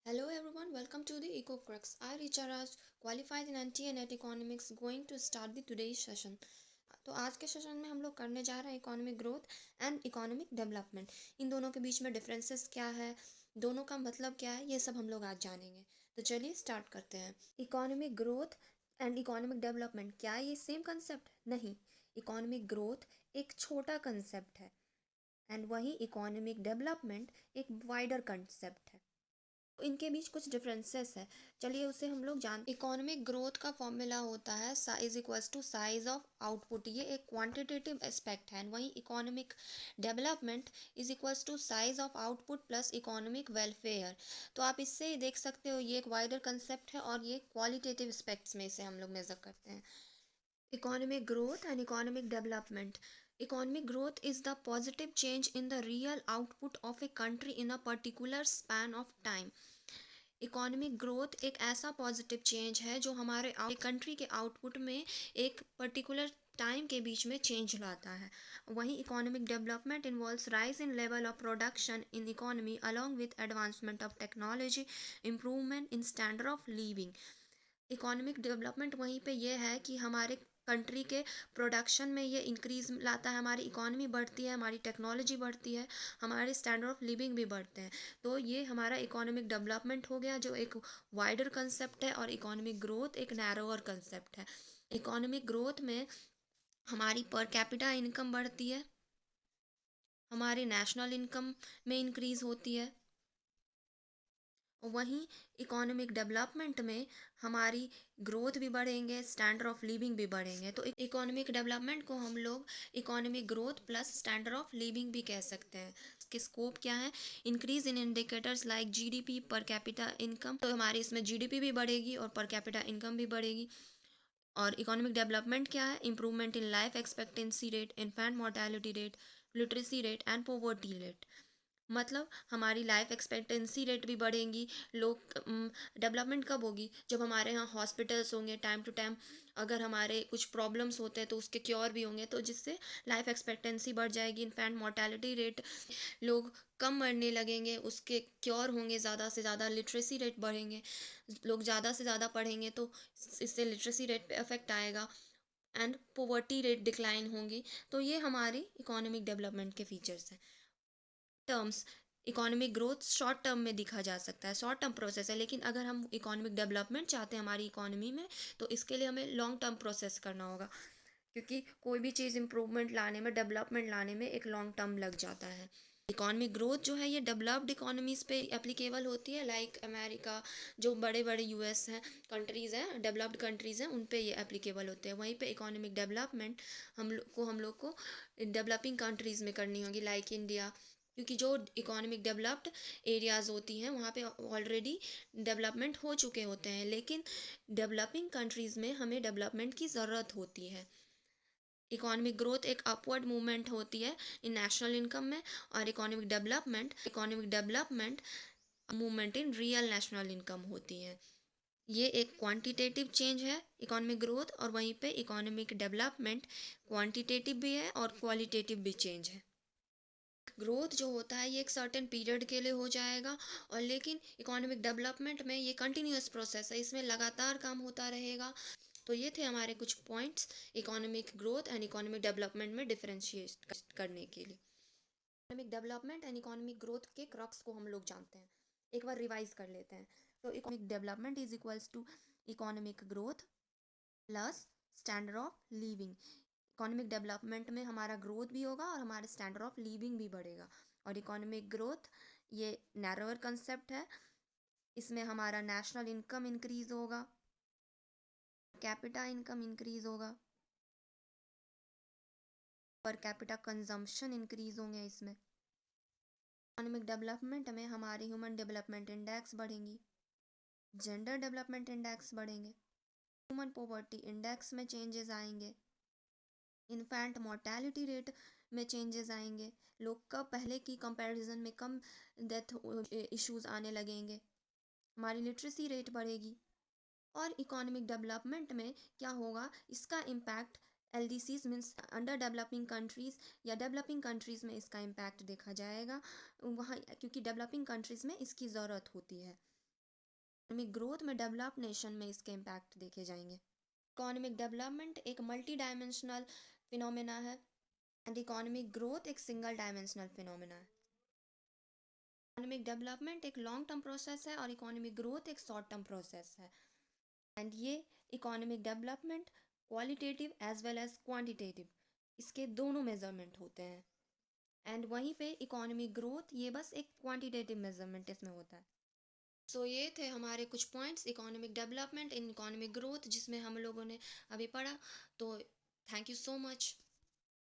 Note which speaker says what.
Speaker 1: Hello everyone, welcome to the EcoCrux. I Richa Raj, qualified in NT and Economics, going to start the today's session. तो आज के session में हम लोग करने जा रहे हैं economic growth and economic development. इन दोनों के बीच में डिफरेंसेस क्या है, दोनों का मतलब क्या है, ये सब हम लोग आज जानेंगे। तो चलिए स्टार्ट करते हैं। Economic growth and economic development, क्या ये सेम कंसेप्ट? नहीं, इकोनॉमिक ग्रोथ एक छोटा कंसेप्ट है एंड वही इकोनॉमिक डेवलपमेंट एक वाइडर कंसेप्ट है। इनके बीच कुछ डिफरेंसेस है, चलिए उसे हम लोग जान। इकोनॉमिक ग्रोथ का फॉर्मूला होता है size equals to size of output, ये एक क्वांटिटेटिव एस्पेक्ट है। वहीं economic development is equals to size of output plus economic welfare. तो आप इससे ही देख सकते हो, ये एक वाइडर कंसेप्ट है और ये क्वालिटेटिव एस्पेक्ट्स में इसे हम लोग मेजर करते हैं। Economic growth and economic development. Economic growth is the positive change in the real output of a country in a particular span of time. Economic growth एक ऐसा पॉजिटिव चेंज है जो हमारे कंट्री के आउटपुट में एक पर्टिकुलर टाइम के बीच में चेंज लाता है। वहीं economic development involves rise in level of production in economy along with advancement of technology, improvement in standard of living. Economic development वहीं पे ये है कि हमारे कंट्री के प्रोडक्शन में ये इंक्रीज लाता है, हमारी इकोनॉमी बढ़ती है, हमारी टेक्नोलॉजी बढ़ती है, हमारे स्टैंडर्ड ऑफ लिविंग भी बढ़ते हैं। तो ये हमारा इकोनॉमिक डेवलपमेंट हो गया, जो एक वाइडर कंसेप्ट है, और इकोनॉमिक ग्रोथ एक नैरोअर कंसेप्ट है। इकोनॉमिक ग्रोथ में हमारी पर कैपिटा इनकम बढ़ती है, हमारी नेशनल इनकम में इंक्रीज होती है। वहीं इकोनॉमिक डेवलपमेंट में हमारी ग्रोथ भी बढ़ेंगे, स्टैंडर्ड ऑफ लिविंग भी बढ़ेंगे। तो इकोनॉमिक डेवलपमेंट को हम लोग economic growth plus standard of living भी कह सकते हैं। इसके स्कोप क्या है? Increase in indicators like GDP, per capita income. तो हमारी इसमें जीडीपी भी बढ़ेगी और पर कैपिटा इनकम भी बढ़ेगी। और इकोनॉमिक डेवलपमेंट क्या है? Improvement in life expectancy rate, infant mortality rate, literacy rate and poverty rate. मतलब हमारी लाइफ एक्सपेक्टेंसी रेट भी बढ़ेंगी। लोग डेवलपमेंट कब होगी? जब हमारे यहाँ हॉस्पिटल्स होंगे टाइम टू टाइम, अगर हमारे कुछ प्रॉब्लम्स होते हैं तो उसके क्योर भी होंगे, तो जिससे लाइफ एक्सपेक्टेंसी बढ़ जाएगी। इनफैक्ट मोर्टेलिटी रेट, लोग कम मरने लगेंगे, उसके क्योर होंगे ज़्यादा से ज़्यादा। लिटरेसी रेट बढ़ेंगे, लोग ज़्यादा से ज़्यादा पढ़ेंगे तो इससे लिटरेसी रेट पे इफेक्ट आएगा। एंड पोवर्टी रेट डिक्लाइन होंगी। तो ये हमारी इकोनॉमिक डेवलपमेंट के फीचर्स हैं। Terms, economic growth short term में दिखा जा सकता है, शॉर्ट टर्म प्रोसेस है। लेकिन अगर हम इकोनॉमिक डेवलपमेंट चाहते हैं हमारी इकोनॉमी में, तो इसके लिए हमें लॉन्ग टर्म प्रोसेस करना होगा, क्योंकि कोई भी चीज़ इंप्रूवमेंट लाने में, डेवलपमेंट लाने में एक लॉन्ग टर्म लग जाता है। इकोनॉमिक ग्रोथ जो है ये डेवलप्ड इकोनॉमीज़ पे एप्लीकेबल होती है, लाइक अमेरिका, जो बड़े बड़े यूएस हैं, कंट्रीज़ हैं, डेवलप्ड कंट्रीज़ हैं, उन पे ये एप्लीकेबल होते हैं। वहीं पे इकोनॉमिक डेवलपमेंट हम लोग को डेवलपिंग कंट्रीज़ में करनी होगी, लाइक इंडिया। क्योंकि जो इकोनॉमिक डेवलप्ड एरियाज़ होती हैं वहाँ पे ऑलरेडी डेवलपमेंट हो चुके होते हैं, लेकिन डेवलपिंग कंट्रीज़ में हमें डेवलपमेंट की ज़रूरत होती है। इकोनॉमिक ग्रोथ एक अपवर्ड मूवमेंट होती है इन नेशनल इनकम में, और economic development movement in real national income होती है। ये एक क्वांटिटेटिव चेंज है इकोनॉमिक ग्रोथ, और वहीं पे इकोनॉमिक डेवलपमेंट क्वांटिटेटिव भी है और क्वालिटेटिव भी चेंज है। ग्रोथ जो होता है ये एक सर्टेन पीरियड के लिए हो जाएगा, और लेकिन इकोनॉमिक डेवलपमेंट में ये कंटिन्यूस प्रोसेस है, इसमें लगातार काम होता रहेगा। तो ये थे हमारे कुछ points economic growth and economic development में डिफरेंशिएट करने के लिए। Economic development and economic growth के क्रक्स को हम लोग जानते हैं, एक बार रिवाइज कर लेते हैं। तो economic development is equals to economic growth plus standard of living. Economic development में हमारा ग्रोथ भी होगा और हमारे स्टैंडर्ड ऑफ लिविंग भी बढ़ेगा। और इकोनॉमिक ग्रोथ ये नैरोअर कंसेप्ट है, इसमें हमारा नेशनल इनकम इंक्रीज होगा, कैपिटा इनकम इंक्रीज होगा, पर कैपिटा कंजम्पशन इंक्रीज होंगे। इसमें इकोनॉमिक डेवलपमेंट में हमारे ह्यूमन डेवलपमेंट इंडेक्स बढ़ेंगी, जेंडर डेवलपमेंट इंडेक्स बढ़ेंगे, ह्यूमन पॉवर्टी इंडेक्स में चेंजेस आएंगे, इन्फेंट मोर्टेलिटी रेट में चेंजेस आएंगे, लोग का पहले की कंपैरिजन में कम डेथ इश्यूज आने लगेंगे, हमारी लिटरेसी रेट बढ़ेगी। और इकोनॉमिक डेवलपमेंट में क्या होगा, इसका impact LDCs means under developing countries या डेवलपिंग कंट्रीज़ में इसका इम्पैक्ट देखा जाएगा वहाँ, क्योंकि डेवलपिंग कंट्रीज़ में इसकी ज़रूरत होती है। इकोनॉमिक ग्रोथ में डेवलप्ड नेशन में इसके इम्पैक्ट देखे जाएंगे। इकोनॉमिक डेवलपमेंट एक मल्टी डायमेंशनल फिनोमेना है एंड इकोनॉमिक ग्रोथ एक सिंगल डायमेंशनल फिनोमेना है। इकोनॉमिक डेवलपमेंट एक लॉन्ग टर्म प्रोसेस है और इकोनॉमिक ग्रोथ एक शॉर्ट टर्म प्रोसेस है। एंड ये economic development qualitative as well as quantitative, इसके दोनों मेजरमेंट होते हैं। एंड वहीं पे इकोनॉमिक ग्रोथ ये बस एक क्वांटिटेटिव मेजरमेंट इसमें होता है। सो ये थे हमारे कुछ points economic development in economic growth जिसमें हम लोगों ने अभी पढ़ा। तो थैंक यू सो मच।